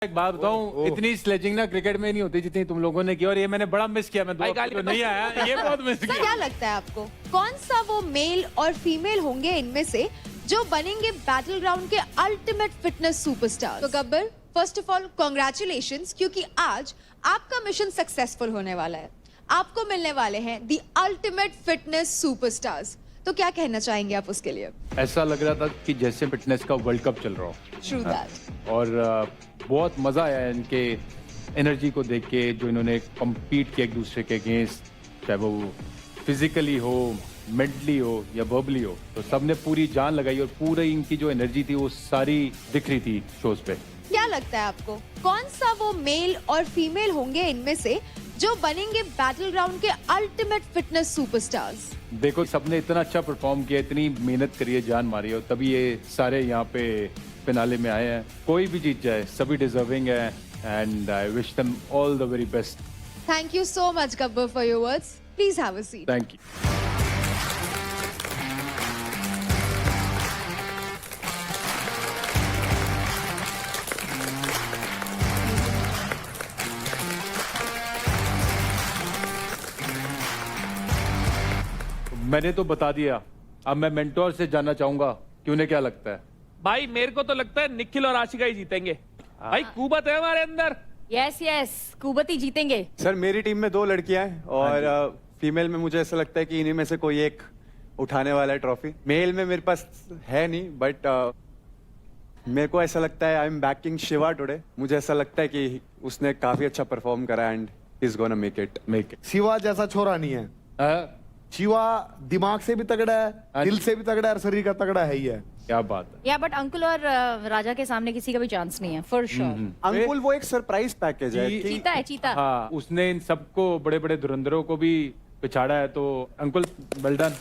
एक बात बताऊं, इतनी स्लेजिंग ना क्रिकेट में नहीं होती जितनी तुम लोगों ने की, और ये मैंने बड़ा मिस किया। मैं तो नहीं आया, ये बहुत मिस सर किया। क्या लगता है आपको, कौन सा वो मेल और फीमेल होंगे इनमें से जो बनेंगे बैटल ग्राउंड के अल्टीमेट फिटनेस सुपरस्टार? तो Gabbar, first of all congratulations, क्योंकि आज आपका मिशन सक्सेसफुल होने वाला है। आपको मिलने वाले हैं दी अल्टीमेट फिटनेस सुपरस्टार्स। तो क्या कहना चाहेंगे आप उसके लिए? ऐसा लग रहा था कि जैसे फिटनेस का वर्ल्ड कप चल रहा हो, ट्रू दैट। और बहुत मजा आया इनके एनर्जी को देख के, जो इन्होंने कम्पीट किया एक दूसरे के अगेंस्ट, चाहे वो फिजिकली हो, मेंटली हो या वर्बली हो, तो सबने पूरी जान लगाई और पूरी इनकी जो एनर्जी थी वो सारी दिख रही थी शोज पे। क्या लगता है आपको, कौन सा वो मेल और फीमेल होंगे इनमें से जो बनेंगे बैटल ग्राउंड के अल्टीमेट फिटनेस सुपरस्टार्स? देखो, सबने इतना अच्छा परफॉर्म किया, इतनी मेहनत करी है, जान मारी है, और तभी ये सारे यहाँ पे फिनाले में आए हैं। कोई भी जीत जाए, सभी डिजर्विंग है, and I wish them all the very best. Thank you so much Gabbar for your words. Please have a seat. Thank you. मैंने तो बता दिया, अब मैं मेंटोर से जानना चाहूंगा कि उन्हें क्या लगता है। भाई मेरे को तो लगता है निखिल और आशिका ही जीतेंगे। भाई कुबत है हमारे अंदर। यस यस, कुबती जीतेंगे। सर मेरी टीम में 2 लड़कियां हैं और फीमेल में मुझे ऐसा लगता है कि इन्हीं में से कोई एक उठाने वाला है ट्रॉफी। मेल में मेरे पास है नहीं, बट मेरे को ऐसा लगता है I am banking Shiva today. मुझे ऐसा लगता है कि उसने काफी अच्छा परफॉर्म करा and is gonna make it. Shiva जैसा छोरा नहीं है। शिवा दिमाग से भी तगड़ा है, दिल से भी तगड़ा है और शरीर का तगड़ा है ही है। क्या बात है। या बट अंकुल और राजा के सामने किसी का भी चांस नहीं है, फॉर श्योर। अंकुल वो एक सरप्राइज पैकेज है कि चीता है, चीता। हाँ, उसने इन सबको, बड़े बड़े धुरंधरों को भी पिछाड़ा है, तो अंकुल वेल डन।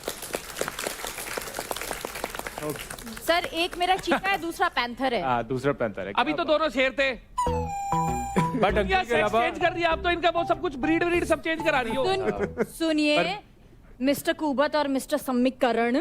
सर एक मेरा चीता है, दूसरा पैंथर है। हाँ, दूसरा पैंथर है। अभी तो दोनों शेर थे। बट अंकुल के सेक्स अलावा चेंज कर दिया, आप तो इनका वो सब कुछ ब्रीड सब चेंज करा रही हो। सुनिए मिस्टर कुबत और मिस्टर समीकरण,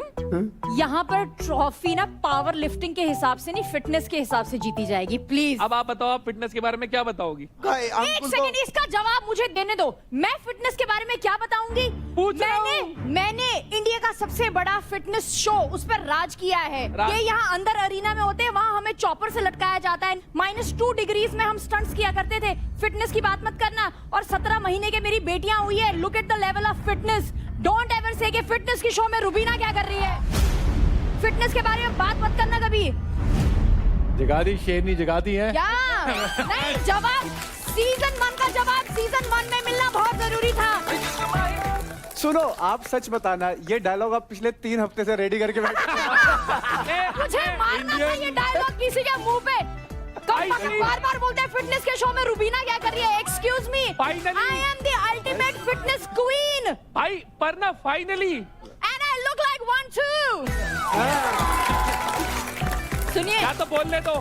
यहाँ पर ट्रॉफी ना पावर लिफ्टिंग के हिसाब से नहीं, फिटनेस के हिसाब से जीती जाएगी। प्लीज अब आप बताओ, आप फिटनेस के बारे में क्या बताओगी? एक सेकंड, इसका जवाब मुझे देने दो। मैं फिटनेस के बारे में क्या बताऊंगी? पूछ रहा हूं। मैंने इंडिया का सबसे बड़ा फिटनेस शो उस पर राज किया है। ये यहाँ अंदर अरीना में होते हैं, वहाँ हमें चॉपर से लटकाया जाता है। -2 डिग्रीज में हम स्टंट्स किया करते थे। फिटनेस की बात मत करना। और 17 महीने के मेरी बेटियां हुई है। Look at the level of fitness. Don't ever से कि फिटनेस की शो में रुबीना क्या कर रही है। फिटनेस के बारे में बात मत करना कभी। जगादी शेरनी जगादी है क्या? नहीं, जवाब सीजन 1 का जवाब सीजन 1 में मिलना बहुत जरूरी था। सुनो, आप सच बताना, ये डायलॉग आप पिछले 3 हफ्ते से रेडी करके बैठे। मुझे मारना था ये डायलॉग किसी के मुंह पे। बार बार बोलते हैं फिटनेस के शो में रुबीना क्या कर रही है। Excuse me, Finally. I am the ultimate fitness queen भाई पर ना finally, and I look like one two. सुनिए, या तो बोलने दो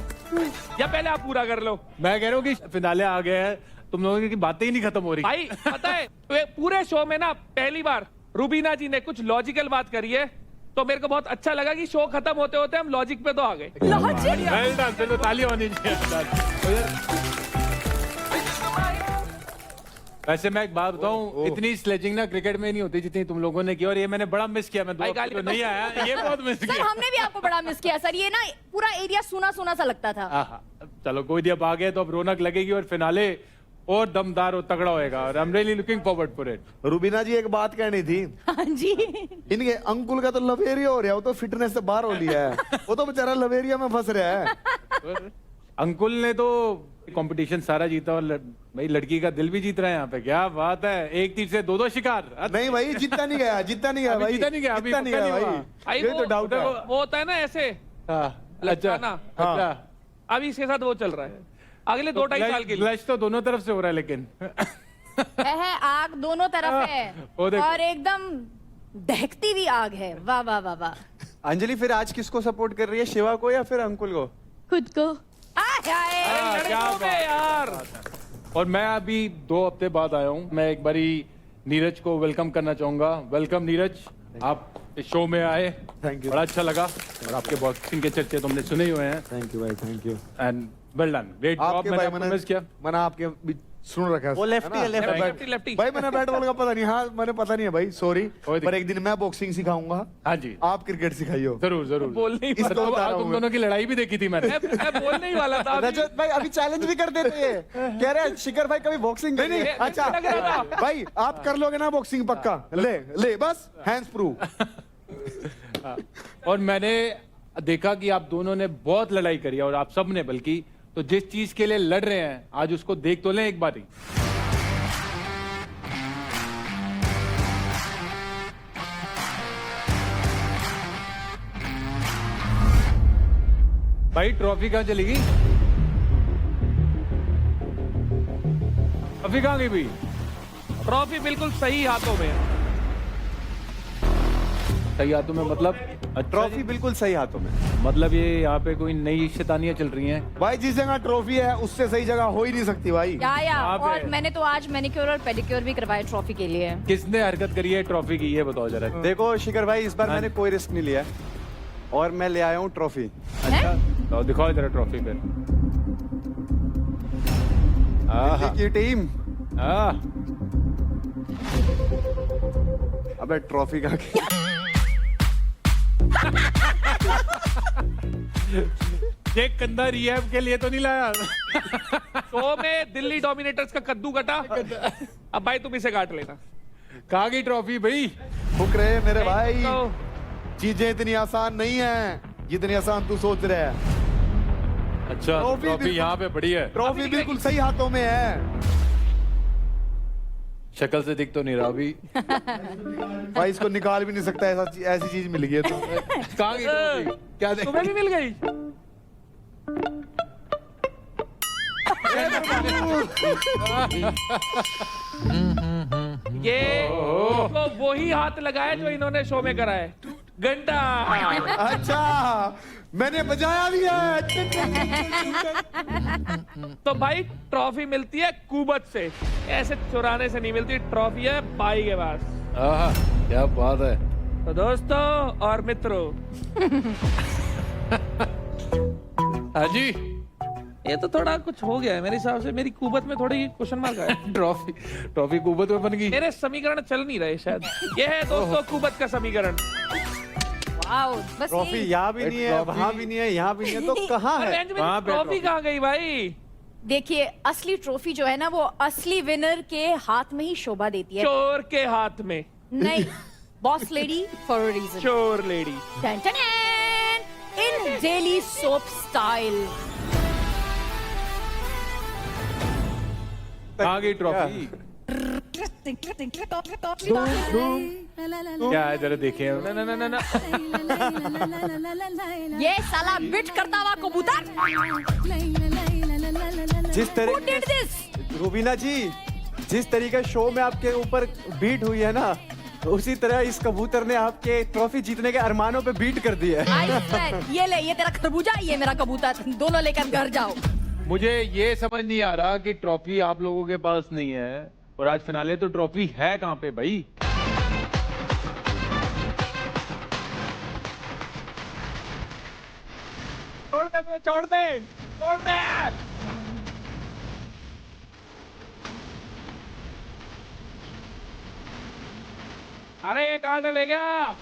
या पहले आप पूरा कर लो। मैं कह रहा हूँ कि फिनाले आ गए हैं, तुम लोगों की बातें ही नहीं खत्म हो रही। भाई पता है, पूरे शो में ना पहली बार रुबीना जी ने कुछ लॉजिकल बात करी है, तो मेरे को बहुत अच्छा लगा कि शो खत्म होते होते हम लॉजिक पे तो आ गए। लॉजिक? वेल डन, चलो तालियां होनी चाहिए। वैसे मैं एक बात बताऊं, इतनी स्लेजिंग ना क्रिकेट में नहीं होती जितनी तुम लोगों ने की, और ये मैंने बड़ा मिस किया। मैं भाई तो नहीं आया, ये बहुत मिस सर किया। हमने भी आपको बड़ा मिस किया सर। ये ना पूरा एरिया सुना सुना सा लगता था। आहा, चलो कोई नहीं, अब आ गए तो अब रौनक लगेगी और फिनाले और दमदार और तगड़ा होएगा, और I am really looking forward for it. Rubina ji एक बात कहनी थी। हाँ जी। इनके अंकुल का तो लवेरिया हो रहा है, वो तो फिटनेस से बाहर हो लिया है। वो तो बेचारा लवेरिया में फंस रहा है। अंकुल ने तो कंपटीशन सारा जीता, और भाई लड़की का दिल भी जीत रहा है यहाँ पे। क्या बात है, एक तीर से 2 शिकार। नहीं भाई, जीता नहीं गया, जीता नहीं गया अभी भाई, जीता नहीं गया, अभी जीता नहीं पक्का गया नहीं भाई। हुआ। भाई ये तो डाउट है। वो होता है ना ऐसे, हाँ, अच्छा लटकाना। अच्छा। अभी इसके साथ वो चल रहा है अगले 2-2.5 साल के लिए। क्लच तो दोनों तरफ से हो रहा है, लेकिन है आग दोनों तरफ है, वो देखो। और एकदम दहकती हुई आग है। वाह वाह वाह वाह। अंजलि फिर आज किसको सपोर्ट कर रही है, शिवा को या फिर अंकुल को? खुद को। क्या लड़कों पे यार। और मैं अभी 2 हफ्ते बाद आया हूँ। मैं एक बारी नीरज को वेलकम करना चाहूंगा। वेलकम नीरज, आप इस शो में आए, थैंक यू। बड़ा अच्छा लगा, और आपके बॉक्सिंग के चर्चे तो हमने सुने ही हुए हैं। थैंक यू भाई, thank you. And well done, great job. आपके मैंने भाई आपको मिस किया। मैंने आपके सुन रखा है। वो lefty ना? है, lefty, मैं lefty, lefty। भाई मैंने बैट बॉल का पता नहीं, हाँ मैंने पता नहीं है भाई, सॉरी। कोई पर एक दिन मैं बॉक्सिंग सिखाऊंगा, हाँ जी, आप क्रिकेट सिखाइयो। जरूर जरूर। बोलने ही इसको बता रहा हूँ तुम मैं। दोनों की लड़ाई भी देखी थी मैंने। मैं बोलने ही वाला था अभी। रजत भाई अभी चैलेंज भी कर देते हैं, कह रहे हैं शिखर भाई कभी बॉक्सिंग नहीं नहीं, ये- अच्छा लग रहा था। भाई आप कर लोगे ना बॉक्सिंग पक्का? ले ले बस हैंड्स प्रूव। और मैंने देखा कि आप दोनों ने बहुत लड़ाई करी है, और आप सब ने बल्कि, तो जिस चीज के लिए लड़ रहे हैं आज उसको देख तो लें एक बार ही। भाई ट्रॉफी कहाँ चली गई? ट्रॉफी कहाँ गई भाई? ट्रॉफी बिल्कुल सही हाथों में है। सही हाथों में मतलब? ट्रॉफी बिल्कुल सही हाथों में। मतलब ये यहाँ पे कोई नई शैतानियां चल रही हैं? भाई जिस जगह ट्रॉफी है उससे सही जगह हो ही नहीं सकती भाई। या यहाँ पे- और मैंने तो आज मैनिक्योर और पेडिक्योर भी करवाए ट्रॉफी के लिए। किसने हरकत करी है ट्रॉफी की, ये बताओ जरा। देखो शिखर भाई इस बार हाँ। मैंने कोई रिस्क नहीं लिया है और मैं ले आया हूँ ट्रॉफी। अच्छा, तो दिखाओ जरा ट्रॉफी पे। आहा, की टीम, आह, अबे ट्रॉफी का ये कंधा रिहैब के लिए तो नहीं लाया? शो में दिल्ली डोमिनेटर्स का कद्दू कटा। अब भाई तुम इसे काट लेना। कहाँ गई ट्रॉफी भाई? फुकरे मेरे भाई, तो चीजें इतनी आसान नहीं है जितनी आसान तू सोच रहा है। अच्छा, ट्रॉफी ट्रॉफी बिल्कुल- यहाँ पे पड़ी है। ट्रॉफी बिल्कुल सही हाथों में है। शक्ल से दिख तो नहीं रहा अभी। भाई इसको निकाल भी नहीं सकता, ऐसी चीज मिल गई है तो। कहाँ गई ट्रॉफी? क्या देख? तुम्हें भी मिल गई। ये तो वही हाथ लगाया जो इन्होंने शो में करा है। घंटा। अच्छा मैंने बजाया भी है। तो भाई ट्रॉफी मिलती है कुबत से, ऐसे चुराने से नहीं मिलती। ट्रॉफी है भाई के पास। आहा, क्या बात है। तो दोस्तों और मित्रों, हाँ जी, ये तो थोड़ा कुछ हो गया है मेरे हिसाब से। मेरी कुबत में थोड़ी क्वेश्चन मार्क है। ट्रॉफी कुबत में बन गई। मेरे समीकरण चल नहीं रहे शायद। ये है दोस्तों कुबत का समीकरण। वाओ, बस ट्रॉफी यही। यहाँ भी नहीं है, ट्रॉफी- वहाँ भी नहीं है, यहाँ भी नहीं है, तो कहाँ अरे है? बेंजामिन, वहाँ पे ट्रॉफी ट्रॉफी। कहाँ गई भाई? देखिए असली ट्रॉफी जो है ना वो असली विनर के हाथ में ही शोभा देती है। चोर के हाथ में। नहीं, boss lady for a reason. चोर lady. In daily soap style. कहाँ गई ट्रॉफी? क्या है जरा देखें। ना ना ना ना। ये साला बिट करता हुआ कबूतर। जिस Who तरह did this? रूबीना जी, जिस तरीके शो में आपके ऊपर बीट हुई है ना, उसी तरह इस कबूतर ने आपके ट्रॉफी जीतने के अरमानों पे बीट कर दी है। I swear, ये ले, ये तेरा खरबूजा, ये मेरा कबूतर, दोनों लेकर घर जाओ। मुझे ये समझ नहीं आ रहा कि ट्रॉफी आप लोगों के पास नहीं है और आज फिनाले तो ट्रॉफी है कहाँ पे भाई? छोड़ दे, छोड़ दे, छोड़ दे। अरे ये कहाँ से ले गया?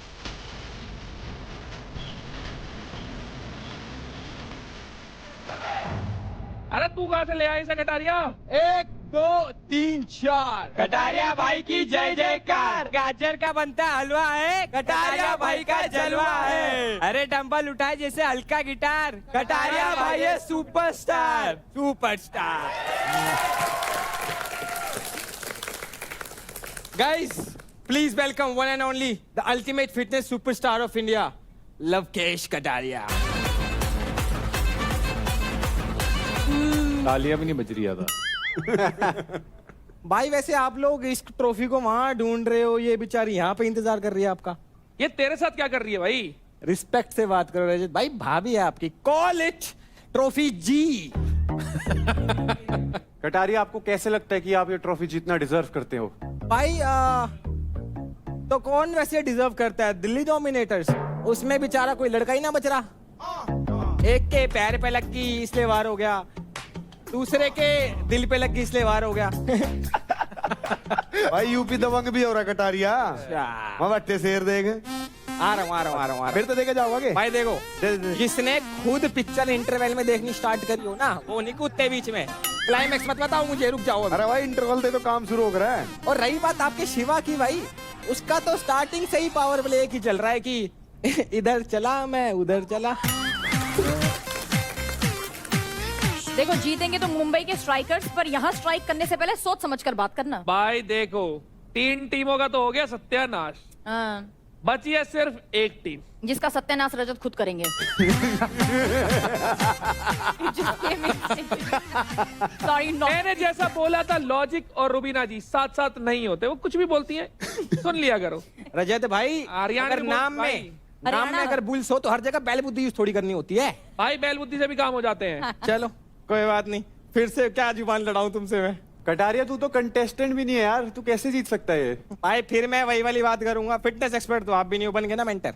अरे तू कहाँ से ले आया इसे कटारिया? 1 2 3 4 कटारिया भाई की जय जयकार। गाजर का बनता हलवा है, कटारिया भाई का जलवा है। अरे डंबल उठाए जैसे हल्का गिटार, कटारिया भाई है superstar. Superstar. Guys please welcome one and only the ultimate fitness superstar of India, Lavkesh Kataria. तालियां भी नहीं बज रही था। भाई वैसे आप लोग इस ट्रॉफी को वहां ढूंढ रहे हो, ये बेचारी यहाँ पे इंतजार कर रही है आपका। ये तेरे साथ क्या कर रही है भाई? रिस्पेक्ट से बात करो रजत भाई, भाभी है आपकी। कॉल इट ट्रॉफी जी। कटारिया, आपको कैसे लगता है कि आप ये ट्रॉफी जीतना डिजर्व करते हो? भाई तो कौन वैसे डिजर्व करता है? दिल्ली डोमिनेटर्स, उसमें बेचारा कोई लड़का ही ना बच रहा। एक के पैर पे लग की इसलिए वार हो गया, दूसरे के दिल पे लग गई इसलिए वार हो गया। भाई यूपी दबंग भी हो रहा है कटारिया। मैं बट्टे शेर देख आ रहा हूँ। फिर तो देखे जाओगे भाई देखो, जिसने खुद पिक्चर इंटरवल में देखनी स्टार्ट करी हो ना, वो नहीं कूदते बीच में। क्लाइमैक्स मत बताओ मुझे, रुक जाओ अभी। अरे भाई इंटरवल दे तो काम शुरू हो रहा है। और रही बात आपके शिवा की, भाई उसका तो स्टार्टिंग से ही पावर प्ले एक ही चल रहा है कि इधर चला मैं उधर चला। देखो जीतेंगे तो मुंबई के स्ट्राइकर्स, पर यहाँ स्ट्राइक करने से पहले सोच समझ कर बात करना। भाई देखो 3 टीमों का तो हो गया सत्यानाश, हाँ, बची है सिर्फ एक टीम जिसका सत्यानाश रजत खुद करेंगे। सॉरी मैंने जैसा बोला था, लॉजिक और रुबीना जी साथ साथ नहीं होते, वो कुछ भी बोलती हैं, सुन लिया करो। रजत भाई, आर्यन अगर भी नाम भाई। में अगर बुल्स हो तो हर जगह बैल बुद्धि यूज थोड़ी करनी होती है। भाई बैल बुद्धि से भी काम हो जाते हैं। चलो कोई बात नहीं, फिर से क्या जुबान लड़ाऊं तुमसे मैं। कटारिया तू तो कंटेस्टेंट भी नहीं है यार, तू कैसे जीत सकता है ये? भाई फिर मैं वही वाली बात करूंगा, फिटनेस एक्सपर्ट तो आप भी नहीं, बन गए ना मेंटर।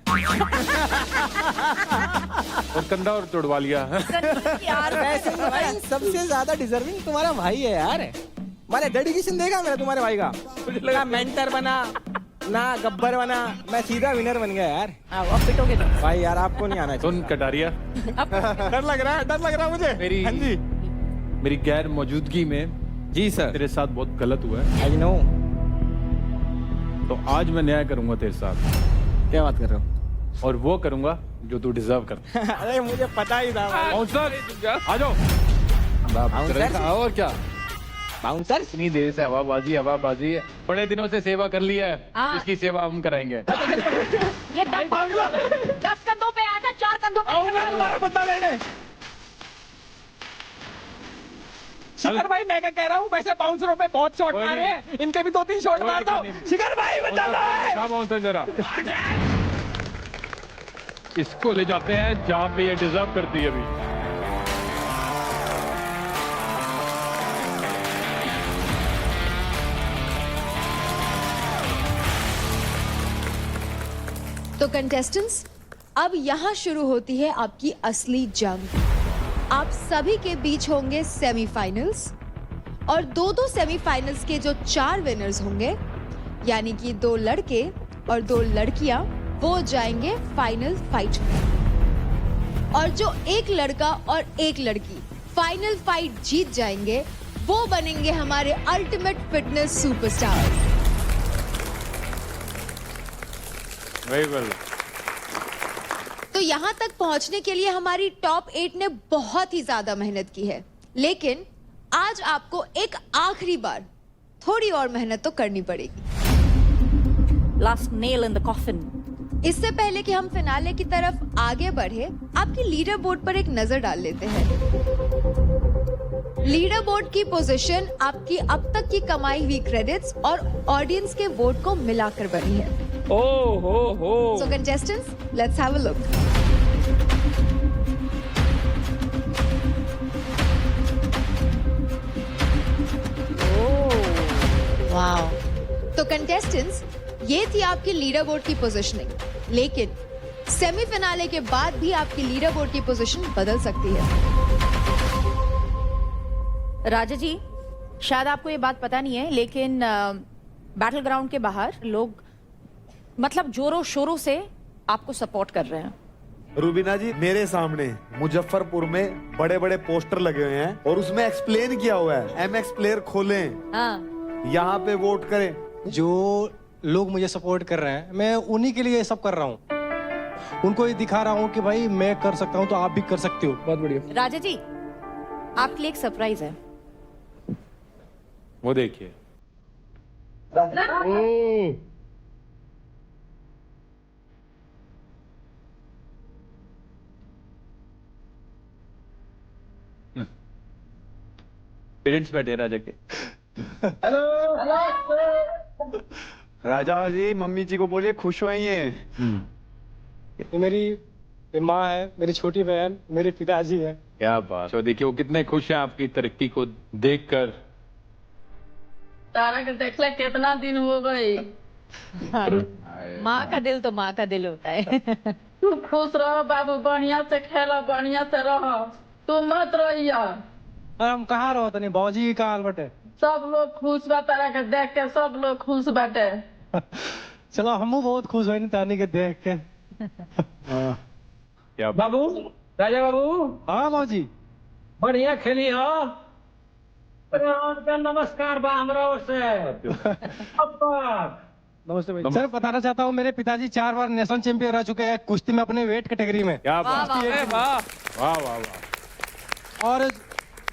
और कंधा और तोड़वा लिया। यार वैसे ही भाई सबसे ज्यादा डिजर्विंग तुम्हारा भाई है यार। मैंने डेडिकेशन देखा मेरा तुम्हारे भाई का, ना मेंटर बना ना गब्बर बना, मैं सीधा विनर बन गया यार। अब पिटोगे तो। भाई यार आपको नहीं आना सुन कटारिया, डर लग रहा है मुझे। मेरी हाँ जी मेरी गैर मौजूदगी में जी सर। तेरे साथ बहुत गलत हुआ है, आई नो। तो आज मैं न्याय करूंगा तेरे साथ, क्या बात कर रहे हो? और वो करूंगा जो तू डिजर्व करता है। अरे मुझे पता ही था भाई। बाउंसर आ जाओ। बाउंसर? और क्या, बाउंसर इतनी देर से हवाबाजी बड़े दिनों से सेवा कर लिया है, हाँ। इसकी सेवा हम कराएंगे। ये 10 कंधों पे आया था, 4 कंधों पे। शिखर भाई मैं क्या कह रहा हूँ, वैसे बाउंसरों पे बहुत शॉट मारे हैं, इनके भी 2-3 शॉट मार दो। शिखर भाई बता दो। बाउंसर जरा इसको ले जाते हैं जहाँ पे ये डिजर्व करती है अभी। तो कंटेस्टेंट्स, अब यहाँ शुरू होती है आपकी असली जंग। आप सभी के बीच होंगे सेमीफाइनल्स, और दो सेमीफाइनल्स के जो 4 विनर्स होंगे, यानी कि 2 लड़के और 2 लड़कियां, वो जाएंगे फाइनल फाइट में। और जो एक लड़का और एक लड़की फाइनल फाइट जीत जाएंगे, वो बनेंगे हमारे ultimate fitness superstars. Very well. तो यहाँ तक पहुंचने के लिए हमारी टॉप 8 ने बहुत ही ज्यादा मेहनत की है, लेकिन आज आपको एक आखिरी बार थोड़ी और मेहनत तो करनी पड़ेगी। Last nail in the coffin. इससे पहले कि हम फिनाले की तरफ आगे बढ़े, आपकी लीडर बोर्ड पर एक नजर डाल लेते हैं। लीडर बोर्ड की पोजीशन आपकी अब तक की कमाई हुई क्रेडिट्स और ऑडियंस के वोट को मिलाकर बनी है। हो So contestants, let's have a look. Wow. तो कंटेस्टेंट्स, ये थी आपकी लीडर बोर्ड की पोजीशनिंग, लेकिन सेमीफिनाले के बाद भी आपकी लीडर बोर्ड की पोजीशन बदल सकती है। राजा जी, शायद आपको ये बात पता नहीं है, लेकिन बैटल ग्राउंड के बाहर लोग मतलब जोरों शोरों से आपको सपोर्ट कर रहे हैं। रूबीना जी, मेरे सामने मुजफ्फरपुर में बड़े बड़े पोस्टर लगे हुए हैं और उसमें एक्सप्लेन किया हुआ है, MX प्लेयर खोलें, हाँ। यहाँ पे वोट करें। जो लोग मुझे सपोर्ट कर रहे हैं, मैं उन्हीं के लिए ये सब कर रहा हूँ। उनको ये दिखा रहा हूँ कि भाई मैं कर सकता हूँ तो आप भी कर सकते हो। बहुत बढ़िया। राजा जी, आपके लिए एक सरप्राइज है। वो देखिए, पेरेंट्स बैठे राजा के। राजा जी मम्मी जी को बोलिए खुश हो ये। ये मेरी माँ है, मेरी छोटी बहन, मेरे पिताजी है। क्या बात। तो देखिए वो कितने खुश हैं आपकी तरक्की को देखकर। तारा के देख ले कितना दिन हो गए। माँ का दिल तो माँ का दिल होता है। तू खुश रहो बाबू, बढ़िया से खेलो, बढ़िया से रहो, तू मत रहिया। अरे हम कहाँ रहो तनी बाबूजी का हाल बटे सब लोग खुश बा तारा के देख के, सब लोग खुश बाटे। चलो हमू बहुत खुश हुए तानी के देख के। क्या बाबू, राजा बाबू, हाँ बाबूजी बढ़िया खेली हो। नमस्कार बा हमरा ओर से। नमस्ते भाई। सर बताना चाहता हूँ मेरे पिताजी 4 बार नेशनल चैंपियन रह चुके हैं कुश्ती में अपने वेट कैटेगरी में। क्या बात, अरे वाह। वाह वाह वाह। और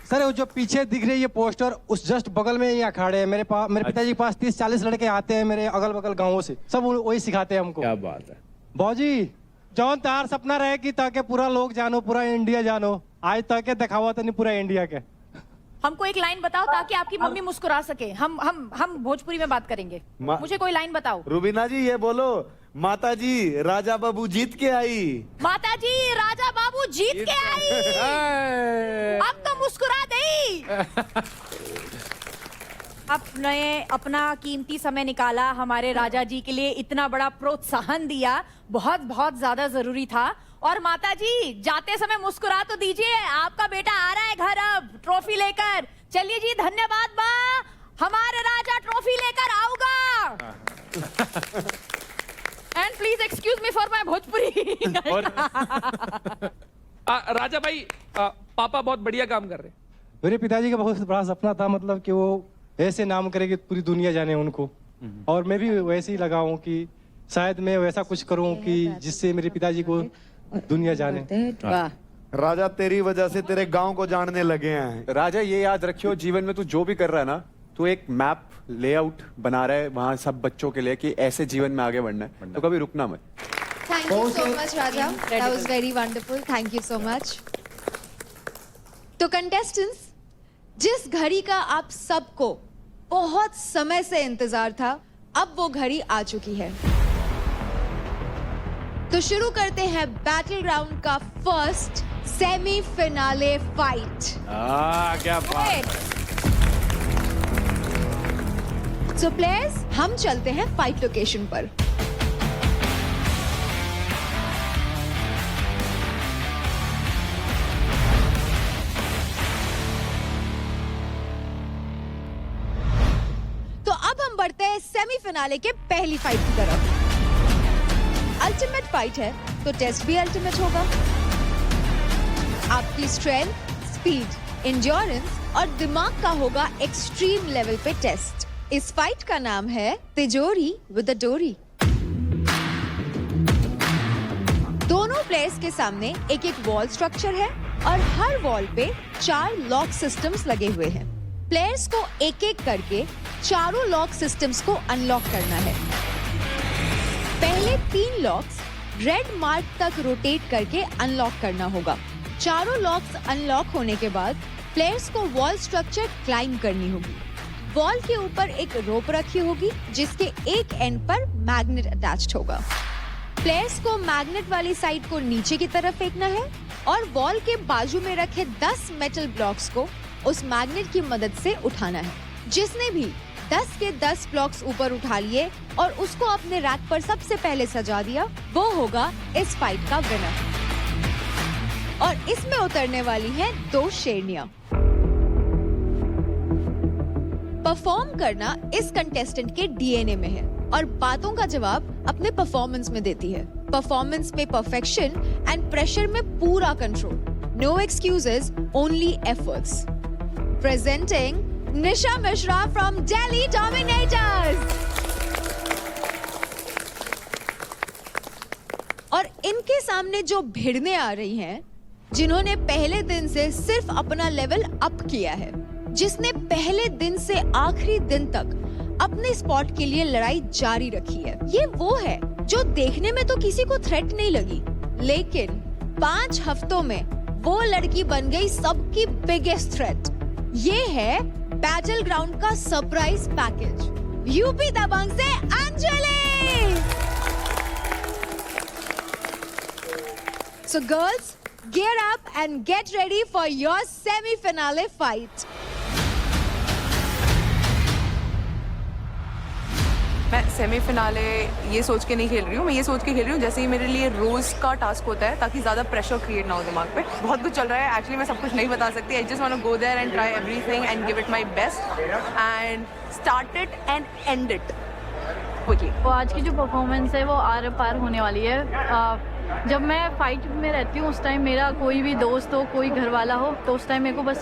सर वो जो पीछे दिख रही है पोस्टर, उस जस्ट बगल में ये अखाड़े हैं। मेरे पिताजी के पास 30-40 लड़के आते हैं मेरे अगल बगल गाँवों से, सब वही सिखाते हैं हमको। क्या बात है। बाबूजी जौन तार सपना रहे कि ताकि पूरा लोग जानो, पूरा इंडिया जानो, आज ताकि दिखावा तो नहीं पूरा इंडिया के। हमको एक लाइन बताओ ताकि आपकी मम्मी मुस्कुरा सके। हम भोजपुरी में बात करेंगे। मुझे कोई लाइन बताओ। रुबीना जी ये बोलो, माता जी राजा बाबू जीत के आई। माता जी राजा बाबू जीत के आई। अब तो मुस्कुरा गई। अपना कीमती समय निकाला, हमारे राजा जी के लिए इतना बड़ा प्रोत्साहन दिया, बहुत बहुत ज्यादा जरूरी था। और माता जी जाते समय मुस्कुरा तो दीजिए, आपका बेटा आ रहा है घर अब ट्रॉफी लेकर। चलिए जी, धन्यवाद बा, हमारे राजा ट्रॉफी लेकर आऊगा। And please excuse me for my Bhojpuri. Raja भाई, पापा बहुत बढ़िया काम कर रहे हैं। मेरे पिताजी का बहुत बड़ा सपना था, मतलब कि वो ऐसे नाम करे कि पूरी दुनिया जाने उनको। और मैं भी वैसे ही लगा हूँ कि शायद मैं वैसा कुछ करूँ कि जिससे मेरे पिताजी को दुनिया जाने। राजा तेरी वजह से तेरे गांव को जानने लगे हैं। राजा ये याद रखियो, जीवन में तू जो भी कर रहा है ना, तू एक मैप लेआउट बना रहा है वहां सब बच्चों के लिए कि ऐसे जीवन में आगे बढ़ना है, तो कभी रुकना मत। Thank you so much, Raja. That was very wonderful. Thank you so much. तो contestants, जिस घड़ी का आप सबको बहुत समय से इंतजार था, अब वो घड़ी आ चुकी है। तो शुरू करते हैं बैटल ग्राउंड का फर्स्ट सेमीफिनाले फाइट। क्या बात। सो प्लेयर्स, हम चलते हैं फाइट लोकेशन पर। तो अब हम बढ़ते हैं सेमीफिनाले के पहली फाइट की तरफ। अल्टीमेट फाइट है तो टेस्ट भी अल्टीमेट होगा। आपकी स्ट्रेंथ, स्पीड, एंड्योरेंस और दिमाग का होगा एक्सट्रीम लेवल पे टेस्ट। इस फाइट का नाम है तिजोरी विद अ डोरी। दोनों प्लेयर्स के सामने एक एक वॉल स्ट्रक्चर है और हर वॉल पे 4 लॉक सिस्टम्स लगे हुए हैं। प्लेयर्स को एक एक करके चारों लॉक सिस्टम्स को अनलॉक करना है। पहले 3 लॉक्स रेड मार्क तक रोटेट करके अनलॉक करना होगा। चारों लॉक्स अनलॉक होने के बाद प्लेयर्स को वॉल स्ट्रक्चर क्लाइंब करनी होगी। वॉल के ऊपर एक रोप रखी होगी जिसके एक एंड पर मैग्नेट अटैच्ड होगा। प्लेयर्स को मैग्नेट वाली साइड को नीचे की तरफ फेंकना है और वॉल के बाजू में रखे 10 मेटल ब्लॉक्स को उस मैग्नेट की मदद से उठाना है। जिसने भी 10 के 10 ब्लॉक्स ऊपर उठा लिए और उसको अपने रैक पर सबसे पहले सजा दिया, वो होगा इस फाइट का विनर। और इसमें उतरने वाली हैं 2 शेरनियां। परफॉर्म करना इस कंटेस्टेंट के डीएनए में है और बातों का जवाब अपने परफॉर्मेंस में देती है। परफॉर्मेंस में परफेक्शन एंड प्रेशर में पूरा control. No excuses, only efforts. Presenting Nisha Mishra from Delhi Dominators। और इनके सामने जो भिड़ने आ रही हैं, जिन्होंने पहले दिन से सिर्फ अपना लेवल अप किया है, जिसने पहले दिन से आखिरी दिन तक अपने स्पॉट के लिए लड़ाई जारी रखी है। ये वो है जो देखने में तो किसी को थ्रेट नहीं लगी, लेकिन 5 हफ्तों में वो लड़की बन गई सबकी बिगेस्ट थ्रेट। ये है बैटल ग्राउंड का सरप्राइज पैकेज। यूपी दबंग से Anjali. So girls, gear up and get ready for your semi-finale fight. मैं सेमीफिनाले ये सोच के नहीं खेल रही हूँ, मैं ये सोच के खेल रही हूँ जैसे ही मेरे लिए रोज का टास्क होता है, ताकि ज़्यादा प्रेशर क्रिएट ना हो दिमाग पे। बहुत कुछ चल रहा है एक्चुअली, मैं सब कुछ नहीं बता सकती। I just want to go there and try everything and give it my best and start it and end it quickly. वो आज की जो परफॉर्मेंस है वो आर पार होने वाली है। जब मैं फाइट में रहती हूँ उस टाइम मेरा कोई भी दोस्त हो, कोई घर वाला हो, तो उस टाइम मेरे को बस